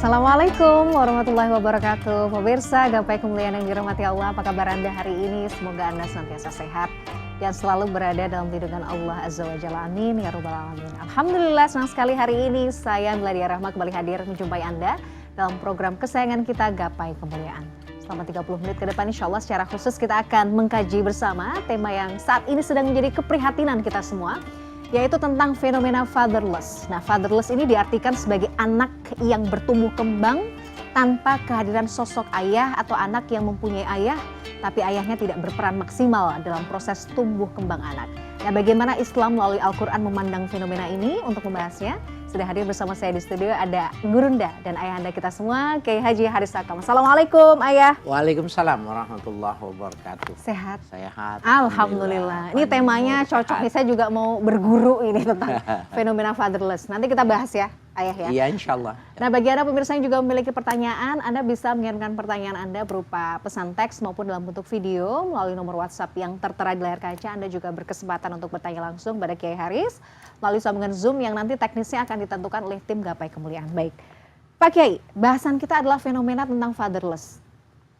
Assalamualaikum warahmatullahi wabarakatuh. Pemirsa Gapai Kemuliaan yang dirahmati Allah, apa kabar Anda hari ini? Semoga Anda senantiasa sehat dan selalu berada dalam lindungan Allah Azza wa Jalla. Amin ya rabbal alamin. Alhamdulillah, senang sekali hari ini saya Meladia Rahma kembali hadir menjumpai Anda dalam program kesayangan kita Gapai Kemuliaan. Selama 30 menit ke depan insya Allah secara khusus kita akan mengkaji bersama tema yang saat ini sedang menjadi keprihatinan kita semua, yaitu tentang fenomena fatherless. Nah, fatherless ini diartikan sebagai anak yang bertumbuh kembang tanpa kehadiran sosok ayah atau anak yang mempunyai ayah, tapi ayahnya tidak berperan maksimal dalam proses tumbuh kembang anak. Nah, bagaimana Islam melalui Al-Quran memandang fenomena ini? Untuk membahasnya, sudah hadir bersama saya di studio ada Gurunda dan ayah anda kita semua, Kiai Haji Haris Akam. Assalamualaikum ayah. Waalaikumsalam warahmatullahi wabarakatuh. Sehat? Sehat. Alhamdulillah. Ini temanya cocok nih, saya juga mau berguru ini tentang fenomena fatherless. Nanti kita bahas ya ayah ya. Iya insya Allah. Nah, bagi anda pemirsa yang juga memiliki pertanyaan, Anda bisa mengirimkan pertanyaan Anda berupa pesan teks maupun dalam bentuk video melalui nomor WhatsApp yang tertera di layar kaca. Anda juga berkesempatan untuk bertanya langsung pada Kiai Haris melalui sambungan Zoom yang nanti teknisnya akan ditentukan oleh tim Gapai Kemuliaan. Baik, Pak Kiai, bahasan kita adalah fenomena tentang fatherless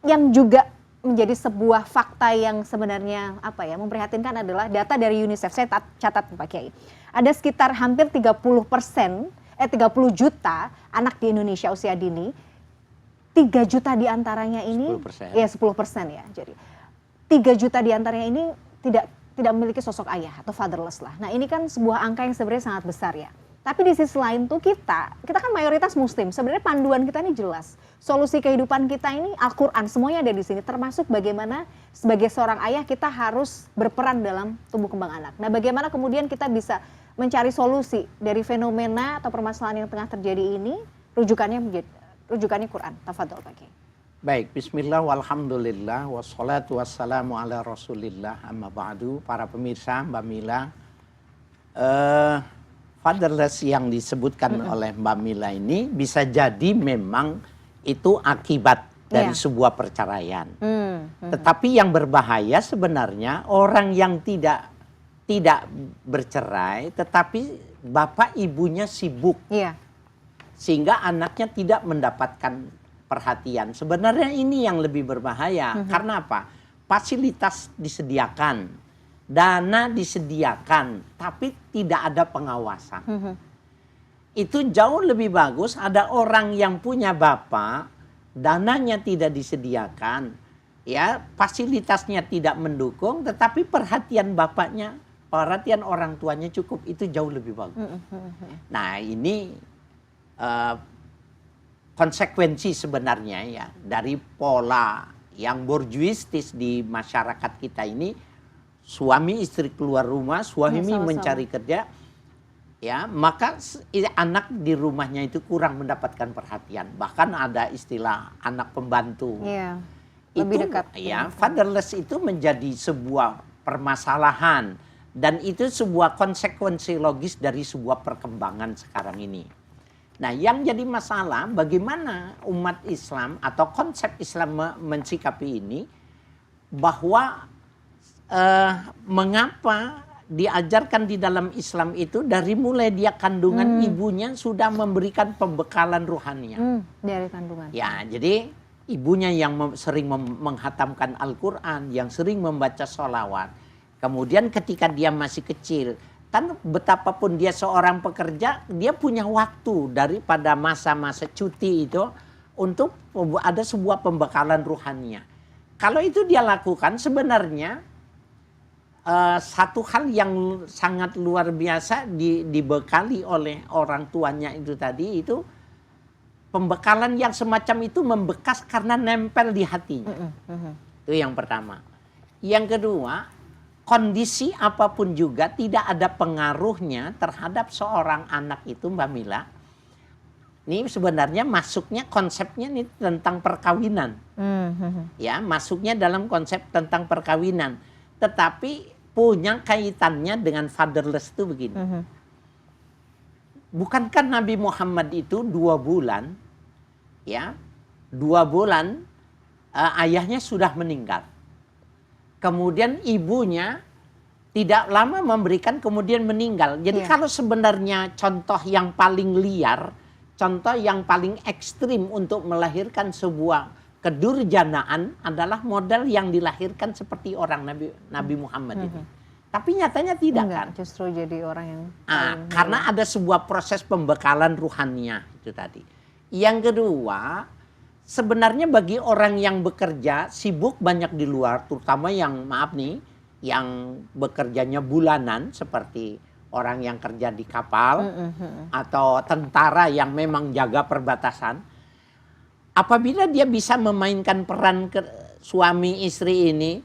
yang juga menjadi sebuah fakta yang sebenarnya memprihatinkan adalah data dari UNICEF. Saya catat Pak Kiai. Ada sekitar hampir 30 juta anak di Indonesia usia dini, 3 juta diantaranya ini 10%. Ya 10% ya. Jadi 3 juta diantaranya ini tidak memiliki sosok ayah atau fatherless lah. Nah, ini kan sebuah angka yang sebenarnya sangat besar ya. Tapi di sisi lain tuh kita kan mayoritas muslim. Sebenarnya panduan kita ini jelas. Solusi kehidupan kita ini Al-Quran, semuanya ada di sini. Termasuk bagaimana sebagai seorang ayah kita harus berperan dalam tumbuh kembang anak. Nah, bagaimana kemudian kita bisa mencari solusi dari fenomena atau permasalahan yang tengah terjadi ini, rujukannya Quran. Tafadhol Pak Kiai. Baik, bismillah walhamdulillah wassalatu wassalamu ala rasulillah amma ba'du. Para pemirsa, Mbak Mila, fatherless yang disebutkan oleh Mbak Mila ini bisa jadi memang itu akibat dari sebuah perceraian. Tetapi yang berbahaya sebenarnya orang yang tidak bercerai tetapi bapak ibunya sibuk. Sehingga anaknya tidak mendapatkan perhatian. Sebenarnya ini yang lebih berbahaya. Karena apa? Fasilitas disediakan, dana disediakan, tapi tidak ada pengawasan. Itu jauh lebih bagus ada orang yang punya bapak, dananya tidak disediakan, ya, fasilitasnya tidak mendukung, tetapi perhatian bapaknya, perhatian orang tuanya cukup, itu jauh lebih bagus. Nah, ini konsekuensi sebenarnya ya dari pola yang borjuistis di masyarakat kita ini. Suami istri keluar rumah, suami mencari kerja, ya, maka anak di rumahnya itu kurang mendapatkan perhatian. Bahkan ada istilah anak pembantu. Lebih dekat. Ya, fatherless itu menjadi sebuah permasalahan dan itu sebuah konsekuensi logis dari sebuah perkembangan sekarang ini. Nah, yang jadi masalah bagaimana umat Islam atau konsep Islam mensikapi ini, bahwa mengapa diajarkan di dalam Islam itu dari mulai dia kandungan ibunya sudah memberikan pembekalan ruhaniah. Dari kandungan. Ya, jadi ibunya yang sering menghatamkan Al-Quran, yang sering membaca sholawat. Kemudian ketika dia masih kecil, kan betapapun dia seorang pekerja, dia punya waktu daripada masa-masa cuti itu untuk ada sebuah pembekalan ruhaniah. Kalau itu dia lakukan sebenarnya satu hal yang sangat luar biasa dibekali oleh orang tuanya itu tadi, itu pembekalan yang semacam itu membekas karena nempel di hatinya. Itu yang pertama. Yang kedua, kondisi apapun juga tidak ada pengaruhnya terhadap seorang anak itu, Mbak Mila. Ini sebenarnya masuknya konsepnya ini tentang perkawinan. Ya, masuknya dalam konsep tentang perkawinan. Tetapi punya kaitannya dengan fatherless itu begini. Bukankah Nabi Muhammad itu 2 bulan, ya, 2 bulan ayahnya sudah meninggal. Kemudian ibunya tidak lama memberikan, kemudian meninggal. Jadi kalau sebenarnya contoh yang paling liar contoh yang paling ekstrim untuk melahirkan sebuah kedurjanaan adalah model yang dilahirkan seperti orang Nabi Muhammad ini. Tapi nyatanya tidak kan? Justru jadi orang yang karena ada sebuah proses pembekalan ruhannya itu tadi. Yang kedua, sebenarnya bagi orang yang bekerja sibuk banyak di luar, terutama yang maaf nih, yang bekerjanya bulanan seperti orang yang kerja di kapal atau tentara yang memang jaga perbatasan, apabila dia bisa memainkan peran suami istri ini,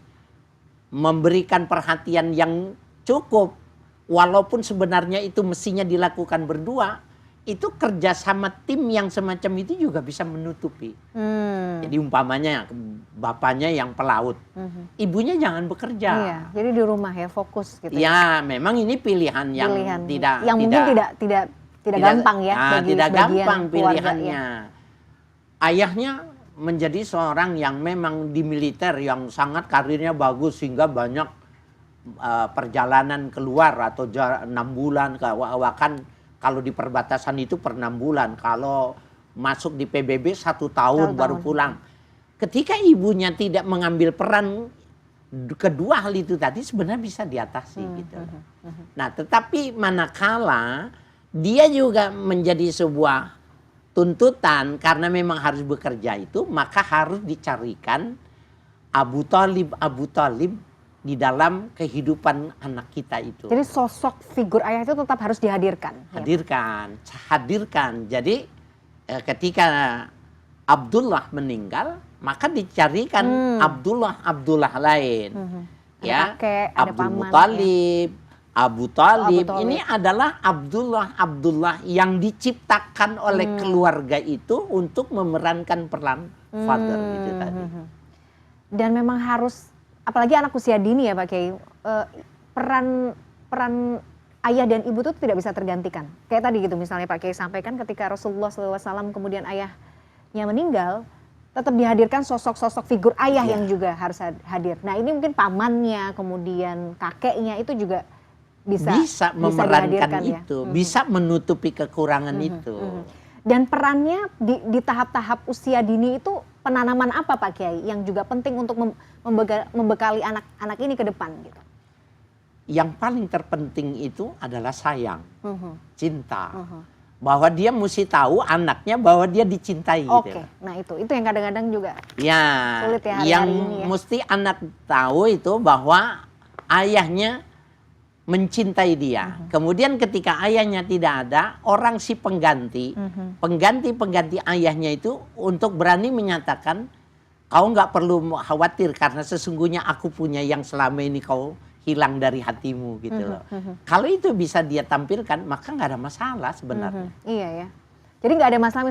memberikan perhatian yang cukup, walaupun sebenarnya itu mestinya dilakukan berdua, itu kerja sama tim yang semacam itu juga bisa menutupi. Jadi umpamanya bapaknya yang pelaut, ibunya jangan bekerja. Iya, jadi di rumah ya fokus gitu. Ya, memang ini pilihan yang mungkin tidak gampang ya bagi tidak gampang pilihannya. Ya. Ayahnya menjadi seorang yang memang di militer yang sangat karirnya bagus sehingga banyak perjalanan keluar atau 6 bulan, bahkan kalau di perbatasan itu per 6 bulan, kalau masuk di PBB 1 tahun baru pulang. Ketika ibunya tidak mengambil peran kedua hal itu tadi sebenarnya bisa diatasi gitu. Nah, tetapi manakala dia juga menjadi sebuah tuntutan karena memang harus bekerja itu, maka harus dicarikan Abu Talib di dalam kehidupan anak kita itu. Jadi sosok figur ayah itu tetap harus dihadirkan. Hadirkan. Jadi ketika Abdullah meninggal, maka dicarikan Abdullah lain. Ya, Abdul Muthalib. Abu Talib ini adalah Abdullah yang diciptakan oleh keluarga itu untuk memerankan peran father itu tadi. Dan memang harus, apalagi anak usia dini ya Pak Kiai, peran ayah dan ibu itu tidak bisa tergantikan. Kayak tadi gitu misalnya Pak Kiai sampaikan ketika Rasulullah SAW kemudian ayahnya meninggal, tetap dihadirkan sosok-sosok figur ayah yang juga harus hadir. Nah ini mungkin pamannya, kemudian kakeknya itu juga bisa memerankan itu, bisa menutupi kekurangan itu. Dan perannya di tahap-tahap usia dini itu penanaman apa Pak Kiai yang juga penting untuk membekali anak-anak ini ke depan gitu? Yang paling terpenting itu adalah sayang, cinta. Bahwa dia mesti tahu anaknya bahwa dia dicintai. Oke, nah itu yang kadang-kadang juga sulit ya yang hari ini ya. Mesti anak tahu itu bahwa ayahnya mencintai dia. Kemudian ketika ayahnya tidak ada, orang si pengganti ayahnya itu untuk berani menyatakan, kau nggak perlu khawatir karena sesungguhnya aku punya yang selama ini kau hilang dari hatimu gitu loh. Kalau itu bisa dia tampilkan, maka nggak ada masalah sebenarnya. Iya ya. Jadi nggak ada masalah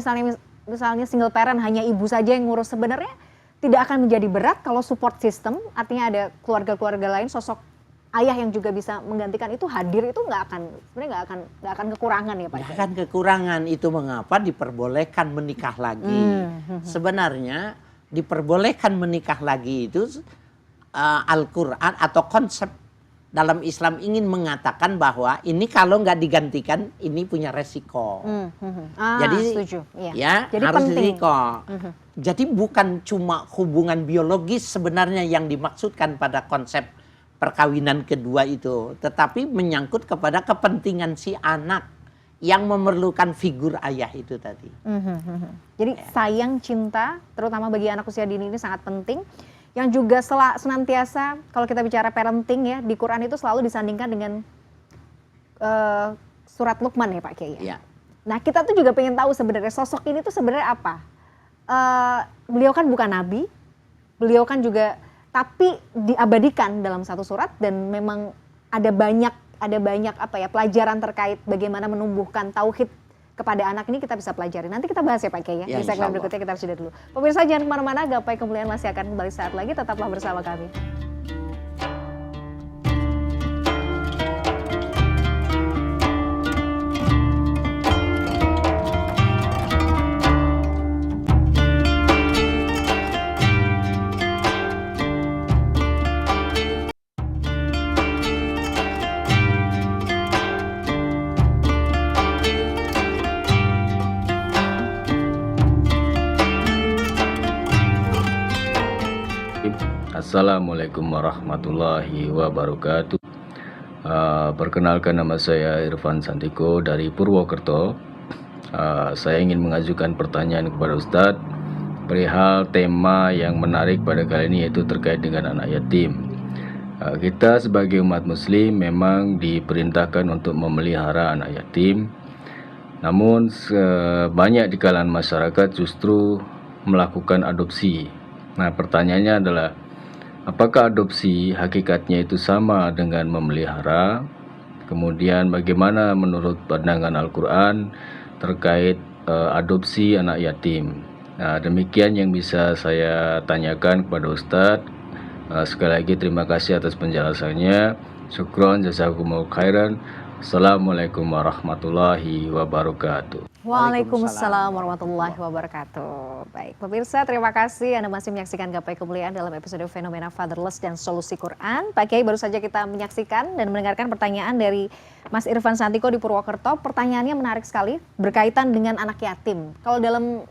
misalnya single parent hanya ibu saja yang ngurus, sebenarnya tidak akan menjadi berat kalau support system, artinya ada keluarga-keluarga lain, sosok ayah yang juga bisa menggantikan itu hadir, itu nggak akan kekurangan ya Pak. Nggak akan kekurangan. Itu mengapa diperbolehkan menikah lagi. Sebenarnya diperbolehkan menikah lagi itu Al-Quran atau konsep dalam Islam ingin mengatakan bahwa ini kalau nggak digantikan ini punya resiko. Jadi setuju. Ya, jadi harus penting. resiko. Jadi bukan cuma hubungan biologis sebenarnya yang dimaksudkan pada konsep perkawinan kedua itu, tetapi menyangkut kepada kepentingan si anak yang memerlukan figur ayah itu tadi. Jadi sayang, cinta, terutama bagi anak usia dini ini sangat penting. Yang juga senantiasa kalau kita bicara parenting ya, di Quran itu selalu disandingkan dengan surat Luqman ya Pak Kiai. Ya. Nah kita tuh juga pengen tahu sebenarnya sosok ini tuh sebenarnya apa. Beliau kan bukan nabi, beliau kan juga tapi diabadikan dalam satu surat dan memang ada banyak pelajaran terkait bagaimana menumbuhkan tauhid kepada anak ini kita bisa pelajari. Nanti kita bahas ya Pak Kiai ya. Di segmen berikutnya kita harus jeda dulu. Pemirsa jangan kemana-mana, Gapai Kemuliaan masih akan kembali saat lagi, tetaplah bersama kami. Assalamualaikum warahmatullahi wabarakatuh. Perkenalkan, nama saya Irfan Santiko dari Purwokerto. Saya ingin mengajukan pertanyaan kepada Ustadz perihal tema yang menarik pada kali ini, yaitu terkait dengan anak yatim. Kita sebagai umat muslim memang diperintahkan untuk memelihara anak yatim. Namun banyak di kalangan masyarakat justru melakukan adopsi. Nah, pertanyaannya adalah, apakah adopsi hakikatnya itu sama dengan memelihara? Kemudian bagaimana menurut pandangan Al-Quran terkait adopsi anak yatim? Nah, demikian yang bisa saya tanyakan kepada Ustadz. Sekali lagi terima kasih atas penjelasannya. Syukron, jazakumullah khairan. Assalamualaikum warahmatullahi wabarakatuh. Waalaikumsalam warahmatullahi wabarakatuh. Baik, pemirsa, terima kasih Anda masih menyaksikan Gapai Kemuliaan dalam episode Fenomena Fatherless dan Solusi Quran. Pak Kiai, baru saja kita menyaksikan dan mendengarkan pertanyaan dari Mas Irfan Santiko di Purwokerto. Pertanyaannya menarik sekali, berkaitan dengan anak yatim. Kalau dalam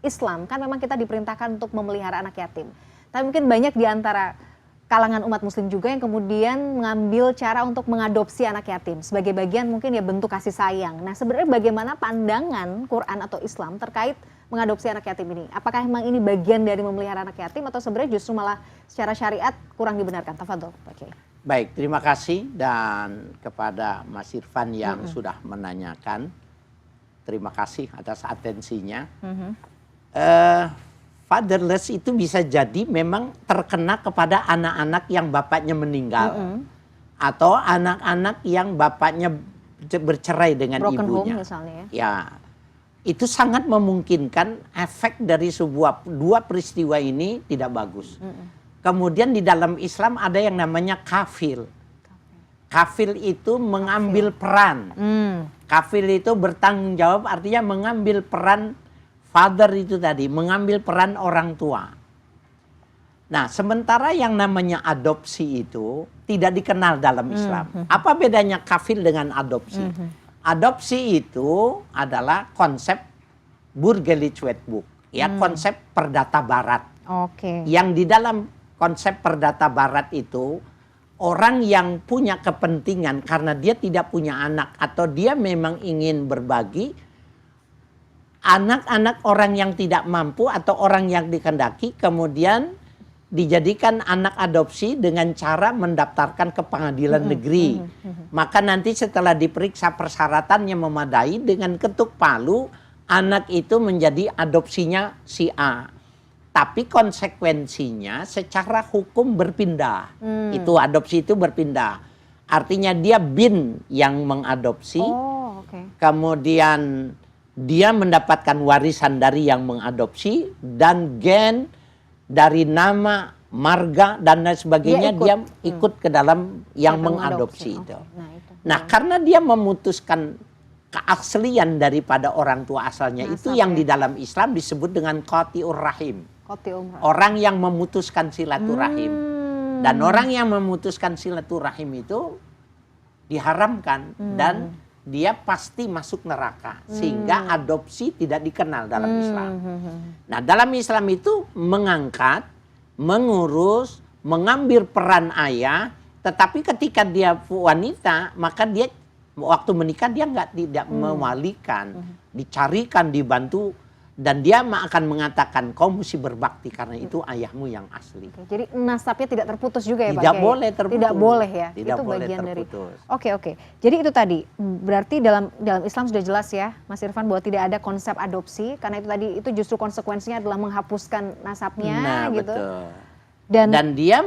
Islam kan memang kita diperintahkan untuk memelihara anak yatim. Tapi mungkin banyak di antara kalangan umat muslim juga yang kemudian mengambil cara untuk mengadopsi anak yatim sebagai bagian mungkin ya bentuk kasih sayang. Nah, sebenarnya bagaimana pandangan Quran atau Islam terkait mengadopsi anak yatim ini? Apakah memang ini bagian dari memelihara anak yatim atau sebenarnya justru malah secara syariat kurang dibenarkan? Tafadhol, Pak Kiai. Baik, terima kasih dan kepada Mas Irfan yang sudah menanyakan. Terima kasih atas atensinya. Fatherless itu bisa jadi memang terkena kepada anak-anak yang bapaknya meninggal, atau anak-anak yang bapaknya bercerai dengan Broken ibunya. home misalnya ya. Ya, itu sangat memungkinkan efek dari dua peristiwa ini tidak bagus. Kemudian di dalam Islam ada yang namanya kafil. Kafil itu mengambil peran. Kafil itu bertanggung jawab, artinya mengambil peran. Father itu tadi mengambil peran orang tua. Nah, sementara yang namanya adopsi itu tidak dikenal dalam Islam. Apa bedanya kafil dengan adopsi? Adopsi itu adalah konsep Burgerlich Wetboek, ya, konsep perdata barat. Oke. Yang di dalam konsep perdata barat itu, orang yang punya kepentingan karena dia tidak punya anak atau dia memang ingin berbagi, anak-anak orang yang tidak mampu atau orang yang dikehendaki kemudian dijadikan anak adopsi dengan cara mendaftarkan ke pengadilan negeri. Maka nanti setelah diperiksa persyaratannya memadai, dengan ketuk palu anak itu menjadi adopsinya si A. Tapi konsekuensinya secara hukum berpindah. Itu adopsi itu berpindah. Artinya dia bin yang mengadopsi. Kemudian dia mendapatkan warisan dari yang mengadopsi dan gen dari nama, marga dan lain sebagainya, dia ikut ke dalam yang mengadopsi itu. Nah, karena dia memutuskan keaslian daripada orang tua asalnya, itu yang di dalam Islam disebut dengan qati'ur rahim. Orang yang memutuskan silaturahim. Dan orang yang memutuskan silaturahim itu diharamkan dan dia pasti masuk neraka, sehingga adopsi tidak dikenal dalam Islam. Nah, dalam Islam itu mengangkat, mengurus, mengambil peran ayah, tetapi ketika dia wanita, maka dia waktu menikah dia tidak mewalikan, dicarikan, dibantu, dan dia akan mengatakan kau mesti berbakti karena itu ayahmu yang asli. Jadi nasabnya tidak terputus juga ya Pak? Tidak boleh terputus. Tidak boleh ya. Tidak itu boleh bagian terputus. dari. Oke. Jadi itu tadi berarti dalam Islam sudah jelas ya, Mas Irfan, bahwa tidak ada konsep adopsi karena itu tadi itu justru konsekuensinya adalah menghapuskan nasabnya gitu. Betul. Dan dia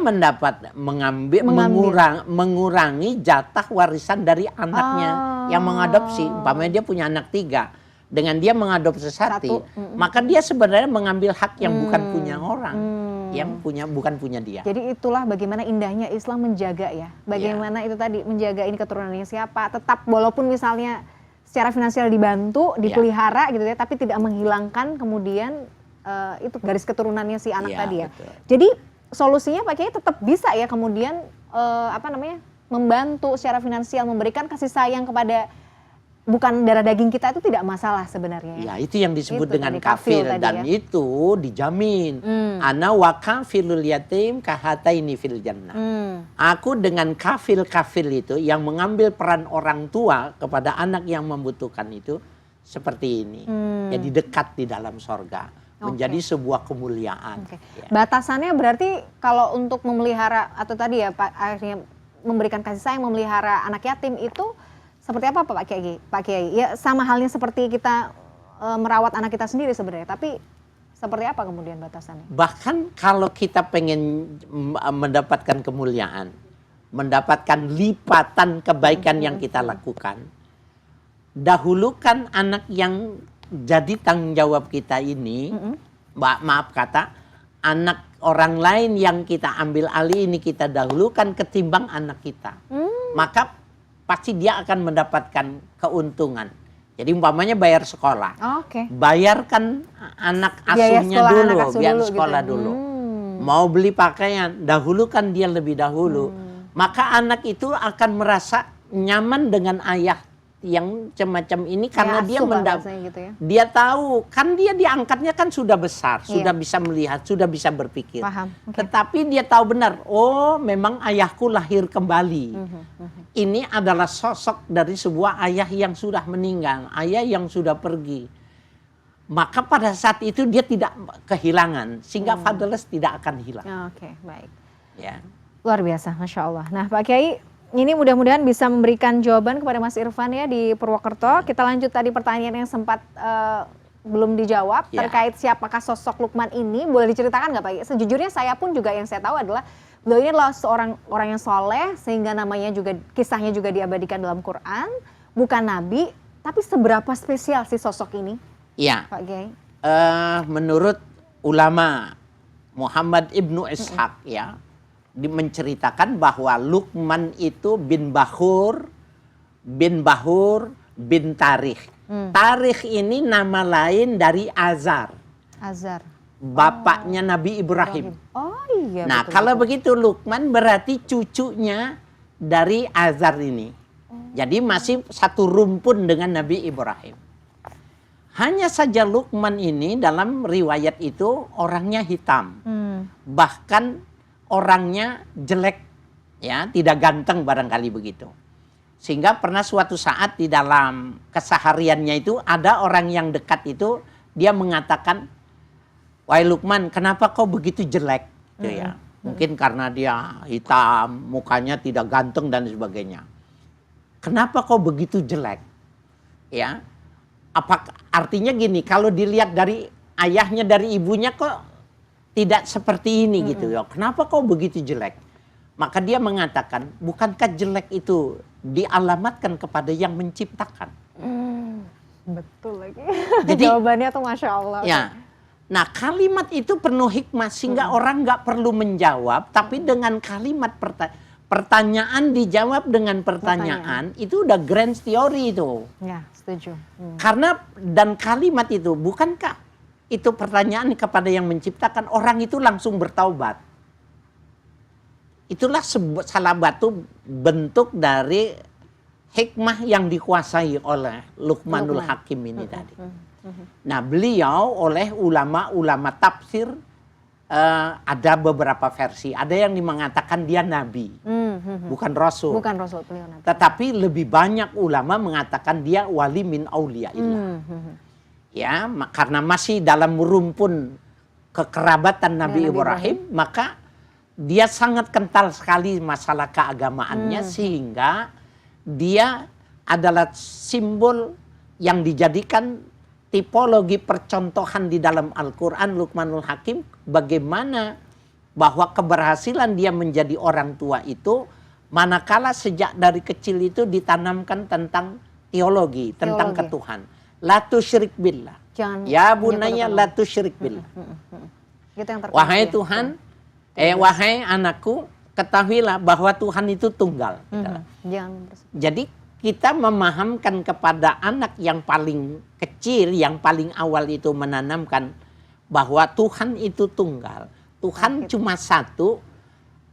mengurangi jatah warisan dari anaknya yang mengadopsi. Umpamanya dia punya anak 3. Dengan dia mengadopsi satu, maka dia sebenarnya mengambil hak yang bukan punya orang, yang bukan punya dia. Jadi itulah bagaimana indahnya Islam menjaga ya, bagaimana itu tadi menjaga ini keturunannya siapa, tetap walaupun misalnya secara finansial dibantu, dipelihara gitu ya, tapi tidak menghilangkan kemudian itu garis keturunannya si anak tadi ya. Betul. Jadi solusinya Pak Kiai tetap bisa ya kemudian membantu secara finansial, memberikan kasih sayang kepada bukan darah daging kita itu tidak masalah sebenarnya ya. Ya, itu yang disebut Itu dengan tadi, kafil kafil tadi dan ya. itu dijamin. Ana wa kafilul yatim kahataini fil jannah. Aku dengan kafil-kafil itu yang mengambil peran orang tua kepada anak yang membutuhkan itu seperti ini. Jadi dekat di dalam sorga. Menjadi sebuah kemuliaan. Oke. Ya. Batasannya berarti kalau untuk memelihara atau tadi ya Pak, akhirnya memberikan kasih sayang, memelihara anak yatim itu seperti apa Pak Kiai? Pak Kiai, ya sama halnya seperti kita merawat anak kita sendiri sebenarnya, tapi seperti apa kemudian batasannya? Bahkan kalau kita pengen mendapatkan kemuliaan, mendapatkan lipatan kebaikan yang kita lakukan, dahulukan anak yang jadi tanggung jawab kita ini, maaf kata, anak orang lain yang kita ambil alih ini kita dahulukan ketimbang anak kita. Maka pasti dia akan mendapatkan keuntungan. Jadi umpamanya bayar sekolah. Oke. Bayarkan anak Biaya asuhnya sekolah dulu, anak asuh biar dulu sekolah gitu. dulu. Mau beli pakaian, dahulukan dia lebih dahulu. Maka anak itu akan merasa nyaman dengan ayah yang semacam ini karena dia gitu ya. dia tahu kan dia diangkatnya kan sudah besar, sudah bisa melihat, sudah bisa berpikir. Paham. Okay. Tetapi dia tahu benar, oh memang ayahku lahir kembali. Ini adalah sosok dari sebuah ayah yang sudah meninggal, ayah yang sudah pergi. Maka pada saat itu dia tidak kehilangan, sehingga fatherless tidak akan hilang. Oke, baik. Ya. Luar biasa, Masya Allah. Nah Pak Kiai, ini mudah-mudahan bisa memberikan jawaban kepada Mas Irfan ya di Purwokerto. Kita lanjut tadi pertanyaan yang sempat belum dijawab terkait siapakah sosok Luqman ini. Boleh diceritakan nggak Pak? Sejujurnya saya pun juga yang saya tahu adalah beliau ini adalah seorang orang yang soleh sehingga namanya juga kisahnya juga diabadikan dalam Quran. Bukan nabi, tapi seberapa spesial sih sosok ini? Iya. Pak Kiai. Menurut ulama Muhammad ibnu Ishaq ya, menceritakan bahwa Luqman itu bin Bahur bin Tarikh. Tarikh ini nama lain dari Azar. Azar. Bapaknya Nabi Ibrahim. Oh iya. Nah kalau begitu Luqman berarti cucunya dari Azar ini. Jadi masih satu rumpun dengan Nabi Ibrahim. Hanya saja Luqman ini dalam riwayat itu orangnya hitam. Bahkan orangnya jelek, ya, tidak ganteng barangkali begitu. Sehingga pernah suatu saat di dalam kesehariannya itu ada orang yang dekat itu dia mengatakan, "Wahai Luqman, kenapa kau begitu jelek?" Gitu ya. Mungkin karena dia hitam, mukanya tidak ganteng dan sebagainya. Kenapa kau begitu jelek? Ya. Apa artinya gini, kalau dilihat dari ayahnya dari ibunya kok tidak seperti ini gitu ya. Kenapa kau begitu jelek? Maka dia mengatakan, bukankah jelek itu dialamatkan kepada yang menciptakan? Betul lagi. Jadi jawabannya tuh Masya Allah. Ya. Nah kalimat itu penuh hikmah sehingga orang nggak perlu menjawab, tapi dengan kalimat pertanyaan dijawab dengan pertanyaan itu udah grand theory itu. Ya, setuju. Karena dan kalimat itu bukankah itu pertanyaan kepada yang menciptakan, orang itu langsung bertaubat. Itulah salah satu bentuk dari hikmah yang dikuasai oleh Luqmanul Hakim ini tadi. Nah beliau oleh ulama-ulama tafsir ada beberapa versi. Ada yang mengatakan dia nabi, bukan rasul. Bukan rasul, beliau nabi. Tetapi lebih banyak ulama mengatakan dia wali min auliyaillah. Ya, karena masih dalam rumpun kekerabatan Nabi Ibrahim, maka dia sangat kental sekali masalah keagamaannya sehingga dia adalah simbol yang dijadikan tipologi percontohan di dalam Al-Quran Luqmanul Hakim bagaimana bahwa keberhasilan dia menjadi orang tua itu manakala sejak dari kecil itu ditanamkan tentang teologi. Tentang ketuhan. La tusyrik billah. Ya bunaya la tusyrik billah. Wahai Tuhan, wahai anakku, ketahuilah bahwa Tuhan itu tunggal. Jadi kita memahamkan kepada anak yang paling kecil, yang paling awal itu menanamkan bahwa Tuhan itu tunggal. Tuhan cuma satu,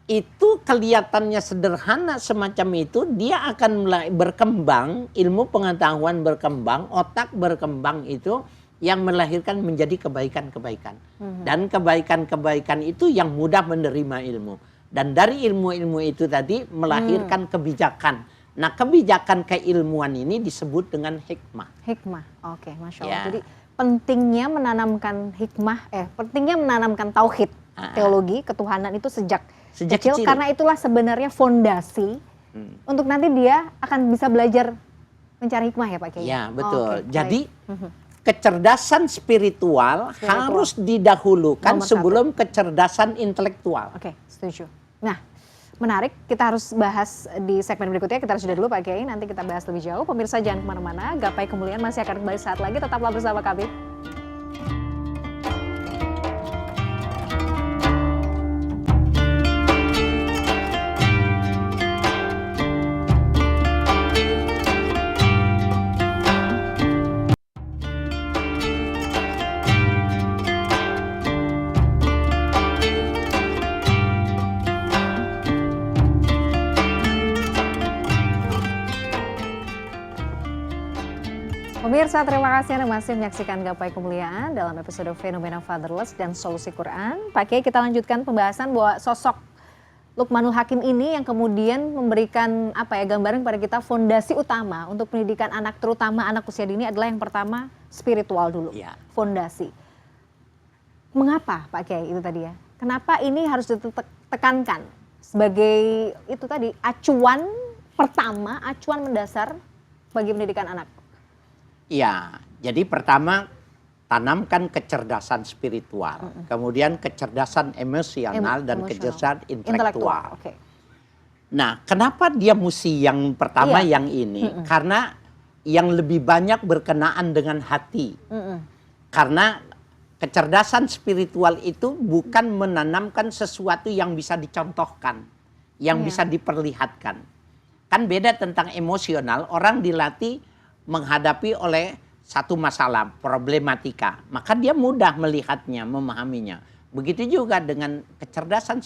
itu kelihatannya sederhana semacam itu, dia akan mulai berkembang, ilmu pengetahuan berkembang, otak berkembang itu yang melahirkan menjadi kebaikan-kebaikan. Dan kebaikan-kebaikan itu yang mudah menerima ilmu. Dan dari ilmu-ilmu itu tadi melahirkan kebijakan. Nah, kebijakan keilmuan ini disebut dengan hikmah. Hikmah, oke, Masya Allah. Ya. Jadi pentingnya menanamkan hikmah, pentingnya menanamkan tauhid, teologi, ketuhanan itu sejak kecil. Karena itulah sebenarnya fondasi untuk nanti dia akan bisa belajar mencari hikmah ya Pak Kiai? Ya, betul. Oke, jadi kecerdasan spiritual harus didahulukan sebelum kecerdasan intelektual. Oke, setuju. Nah, menarik, kita harus bahas di segmen berikutnya. Kita harus sudah dulu Pak Kiai, nanti kita bahas lebih jauh. Pemirsa jangan kemana-mana, Gapai Kemuliaan masih akan kembali saat lagi, tetaplah bersama kami. Pemirsa, terima kasih Anda masih menyaksikan Gapai Kemuliaan dalam episode Fenomena Fatherless dan Solusi Quran. Pak Kiai, kita lanjutkan pembahasan bahwa sosok Luqmanul Hakim ini yang kemudian memberikan gambaran kepada kita fondasi utama untuk pendidikan anak, terutama anak usia dini adalah yang pertama spiritual dulu, fondasi. Mengapa Pak Kiai itu tadi ya? Kenapa ini harus ditekankan sebagai itu tadi acuan pertama, acuan mendasar bagi pendidikan anak? Ya, jadi pertama tanamkan kecerdasan spiritual, kemudian kecerdasan emosional dan kecerdasan intelektual. Okay. Nah, kenapa dia mesti yang pertama yang ini? Karena yang lebih banyak berkenaan dengan hati. Karena kecerdasan spiritual itu bukan menanamkan sesuatu yang bisa dicontohkan, yang bisa diperlihatkan. Kan beda tentang emosional, orang dilatih menghadapi oleh satu masalah, problematika. Maka dia mudah melihatnya, memahaminya. Begitu juga dengan kecerdasan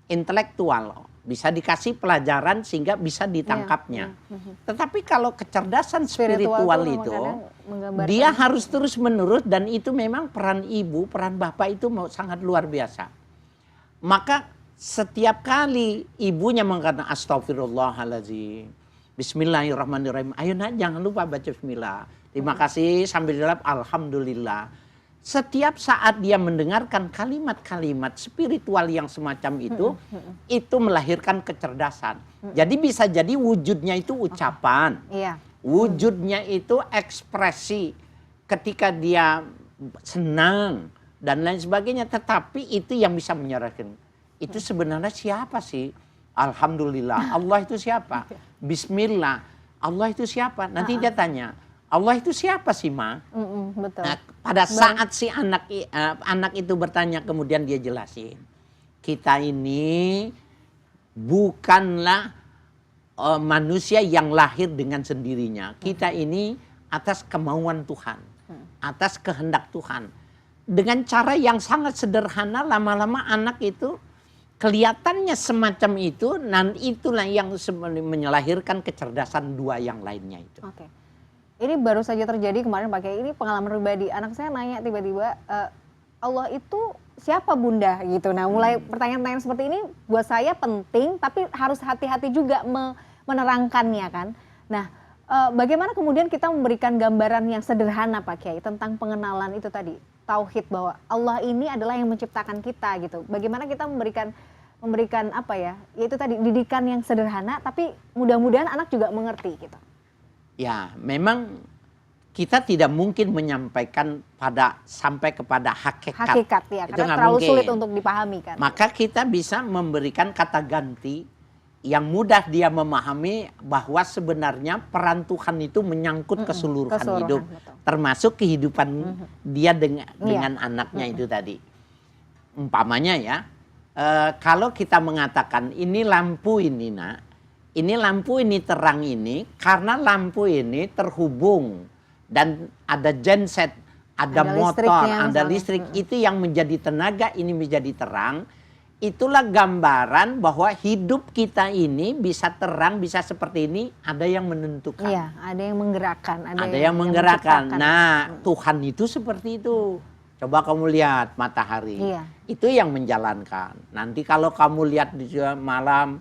intelektual. Bisa dikasih pelajaran sehingga bisa ditangkapnya. Tetapi kalau kecerdasan spiritual itu, dia harus terus-menerus dan itu memang peran ibu, peran bapak itu sangat luar biasa. Maka setiap kali ibunya mengatakan astagfirullahaladzim, bismillahirrahmanirrahim. Ayo nak, jangan lupa baca bismillah. Terima kasih sambil dalam alhamdulillah. Setiap saat dia mendengarkan kalimat-kalimat spiritual yang semacam itu melahirkan kecerdasan. Jadi bisa jadi wujudnya itu ucapan. Wujudnya itu ekspresi ketika dia senang dan lain sebagainya. Tetapi itu yang bisa menyerahkan. Itu sebenarnya siapa sih? Alhamdulillah. Allah itu siapa? Bismillah. Allah itu siapa? Nanti dia tanya, Allah itu siapa sih, Ma? Betul. Nah, pada saat si anak itu bertanya, kemudian dia jelasin, kita ini bukanlah manusia yang lahir dengan sendirinya. Kita ini atas kemauan Tuhan, atas kehendak Tuhan. Dengan cara yang sangat sederhana, lama-lama anak itu kelihatannya semacam itu, dan itulah yang melahirkan kecerdasan dua yang lainnya itu. Oke. Ini baru saja terjadi kemarin Pak Kiai, ini pengalaman pribadi. Anak saya nanya tiba-tiba, Allah itu siapa bunda gitu. Nah mulai pertanyaan-pertanyaan seperti ini buat saya penting, tapi harus hati-hati juga menerangkannya kan. Nah bagaimana kemudian kita memberikan gambaran yang sederhana Pak Kiai tentang pengenalan itu tadi. Tauhid bahwa Allah ini adalah yang menciptakan kita gitu. Bagaimana kita memberikan yaitu tadi didikan yang sederhana, tapi mudah-mudahan anak juga mengerti gitu. Ya, memang kita tidak mungkin menyampaikan sampai kepada hakikat. Hakikat ya, itu karena terlalu sulit untuk dipahami kan. Maka kita bisa memberikan kata ganti yang mudah dia memahami bahwa sebenarnya peran Tuhan itu menyangkut keseluruhan hidup, betul. Termasuk kehidupan dia dengan anaknya itu tadi. Umpamanya ya, kalau kita mengatakan ini lampu ini nak, ini lampu ini terang ini, karena lampu ini terhubung dan ada genset, ada motor, ada listrik, itu yang menjadi tenaga, ini menjadi terang. itulah gambaran bahwa hidup kita ini bisa terang, bisa seperti ini, ada yang menentukan. Iya, ada yang menggerakkan, Ada yang menggerakkan. menciptakan. Nah, Tuhan itu seperti itu. Coba kamu lihat matahari. Iya. Itu yang menjalankan. Nanti kalau kamu lihat di malam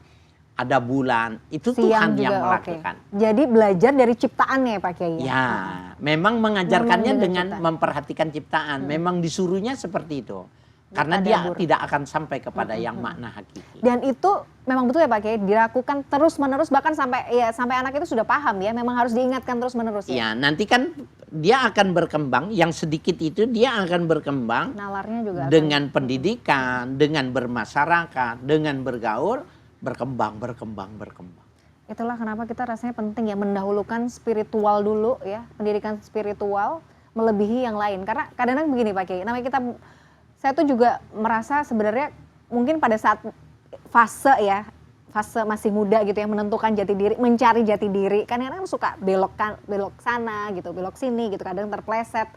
ada bulan, itu Siang Tuhan yang juga, melakukan. oke. Jadi belajar dari ciptaannya ya Pak Kiai. Ya, memang mengajarkannya Memang dengan ciptaan. memperhatikan ciptaan. Memang disuruhnya seperti itu. Karena dia Tadabbur. tidak akan sampai kepada yang makna hakiki. Dan itu memang betul ya Pak Kiai, dilakukan terus menerus bahkan sampai anak itu sudah paham ya, memang harus diingatkan terus menerus ya. Ya, nanti kan dia akan berkembang, yang sedikit itu dia akan berkembang Nalarnya juga akan- dengan pendidikan, dengan bermasyarakat, dengan bergaul, berkembang. Itulah kenapa kita rasanya penting ya mendahulukan spiritual dulu ya, pendidikan spiritual melebihi yang lain. Karena kadang-kadang begini Pak Kiai, namanya kita, saya tuh juga merasa sebenarnya mungkin pada saat fase masih muda gitu ya, menentukan jati diri, mencari jati diri, kadang-kadang suka belok sana gitu, belok sini gitu, kadang terpleset.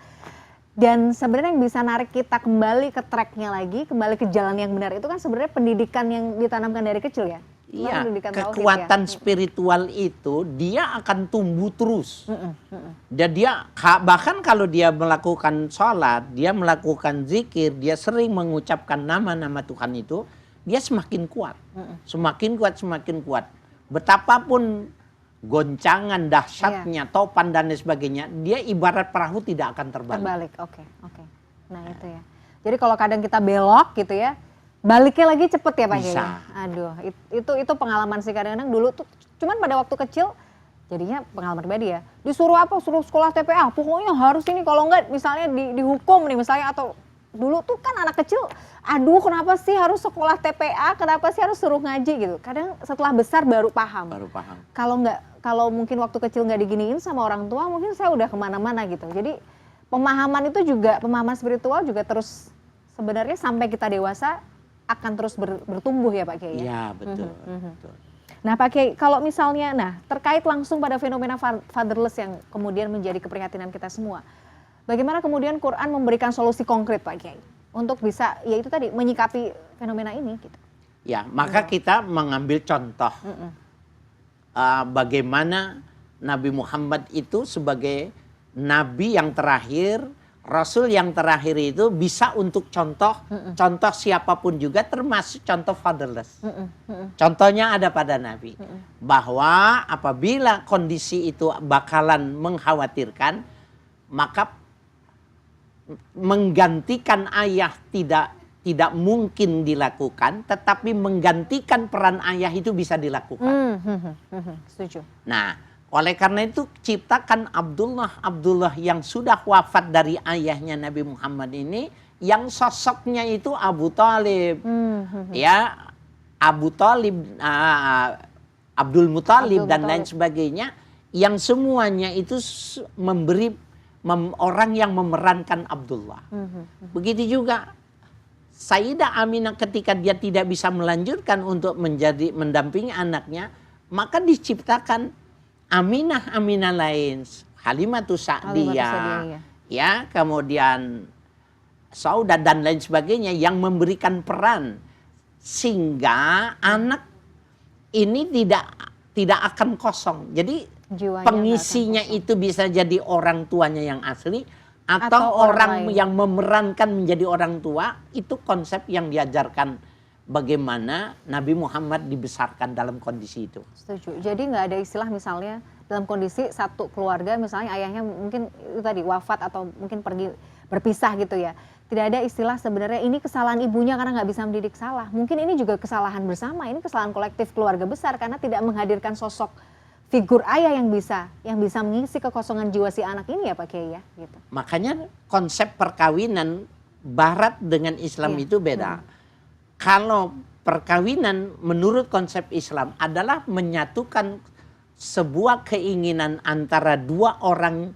Dan sebenarnya yang bisa narik kita kembali ke tracknya lagi, kembali ke jalan yang benar itu kan sebenarnya pendidikan yang ditanamkan dari kecil ya. Iya, Pendidikan tauhid kekuatan ya. spiritual itu dia akan tumbuh terus. Dan dia bahkan kalau dia melakukan sholat, dia melakukan zikir, dia sering mengucapkan nama-nama Tuhan itu, dia semakin kuat. Semakin kuat. Betapapun goncangan dahsyatnya, topan dan lain sebagainya, dia ibarat perahu tidak akan terbalik. Oke. Nah itu ya. Jadi kalau kadang kita belok gitu ya, baliknya lagi cepet ya Pak Kiai. Bisa. Aduh, itu pengalaman sih kadang-kadang dulu tuh. Cuman pada waktu kecil, jadinya pengalaman pribadi ya. Disuruh apa? Suruh sekolah TPA. Pokoknya harus ini. Kalau enggak, misalnya dihukum nih misalnya, atau dulu tuh kan anak kecil, aduh kenapa sih harus sekolah TPA? Kenapa sih harus suruh ngaji gitu? Kadang setelah besar baru paham. Kalau mungkin waktu kecil nggak diginiin sama orang tua, mungkin saya udah kemana-mana gitu. Jadi pemahaman itu juga, pemahaman spiritual juga terus sebenarnya sampai kita dewasa akan terus bertumbuh ya Pak Kiai. Iya, betul. Nah Pak Kiai, kalau misalnya, terkait langsung pada fenomena fatherless yang kemudian menjadi keprihatinan kita semua, bagaimana kemudian Quran memberikan solusi konkret Pak Kiai untuk bisa, ya itu tadi, menyikapi fenomena ini gitu. Ya, maka kita mengambil contoh bagaimana Nabi Muhammad itu sebagai Nabi yang terakhir, Rasul yang terakhir itu bisa untuk contoh siapapun juga, termasuk contoh fatherless. Contohnya ada pada Nabi. Bahwa apabila kondisi itu bakalan mengkhawatirkan, maka menggantikan ayah tidak mungkin dilakukan, tetapi menggantikan peran ayah itu bisa dilakukan. Setuju. Nah, oleh karena itu ciptakan Abdullah yang sudah wafat dari ayahnya Nabi Muhammad ini, yang sosoknya itu Abu Thalib. Ya, Abu Thalib, Abdul Muthalib dan lain sebagainya, yang semuanya itu memberi orang yang memerankan Abdullah. Begitu juga Sayyidah Aminah ketika dia tidak bisa melanjutkan untuk mendampingi anaknya, maka diciptakan Aminah lain, Halimatus Sa'diyah, ya, kemudian Saudah dan lain sebagainya yang memberikan peran sehingga anak ini tidak akan kosong. Jadi jiwanya pengisinya itu bisa jadi orang tuanya yang asli atau orang yang memerankan menjadi orang tua. Itu konsep yang diajarkan bagaimana Nabi Muhammad dibesarkan dalam kondisi itu. Setuju. Jadi nggak ada istilah misalnya dalam kondisi satu keluarga, misalnya ayahnya mungkin itu tadi wafat atau mungkin pergi berpisah gitu ya. Tidak ada istilah sebenarnya ini kesalahan ibunya karena nggak bisa mendidik, salah. Mungkin ini juga kesalahan bersama, ini kesalahan kolektif keluarga besar karena tidak menghadirkan sosok figur ayah yang bisa mengisi kekosongan jiwa si anak ini ya Pak Kiai ya. Gitu. Makanya konsep perkawinan Barat dengan Islam itu beda. Kalau perkawinan menurut konsep Islam adalah menyatukan sebuah keinginan antara dua orang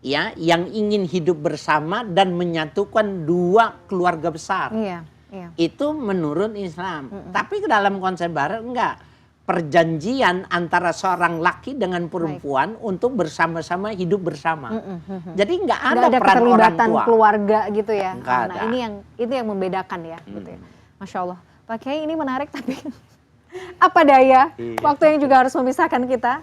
ya yang ingin hidup bersama dan menyatukan dua keluarga besar. Itu menurut Islam. Tapi dalam konsep Barat enggak. Perjanjian antara seorang laki dengan perempuan untuk bersama-sama hidup bersama. Jadi enggak ada peran orang tua. Keluarga gitu ya. Nah, ini yang membedakan ya. Gitu ya. Masya Allah. Pak Kiai ini menarik tapi apa daya, Iya. waktu yang juga harus memisahkan kita.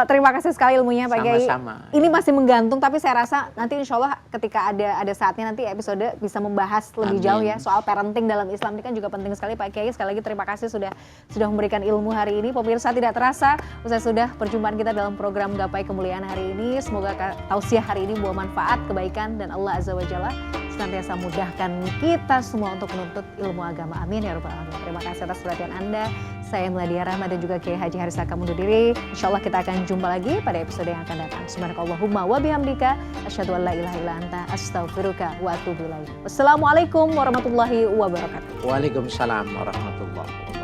Terima kasih sekali ilmunya Pak Kiai. Sama-sama. Ini masih menggantung tapi saya rasa nanti insya Allah ketika ada saatnya nanti episode bisa membahas lebih Amin. jauh ya soal parenting dalam Islam ini kan juga penting sekali Pak Kiai. Sekali lagi terima kasih sudah memberikan ilmu hari ini. Pemirsa tidak terasa usai sudah perjumpaan kita dalam program Gapai Kemuliaan hari ini. Semoga tausiah hari ini membawa manfaat, kebaikan dan Allah Azza wa Jalla senantiasa mudahkan kita semua untuk menuntut ilmu agama. Amin ya rabbal alamin. Terima kasih atas perhatian Anda. Saya Meladia Rahma dan juga Kiai Haji Harisaka undur diri. Insya Allah kita akan jumpa lagi pada episode yang akan datang. Subhanakallahumma wa bihamdika asyhadu an la ilaha illa anta astaghfiruka wa atubu ilaik. Wassalamualaikum warahmatullahi wabarakatuh. Waalaikumsalam warahmatullahi wabarakatuh.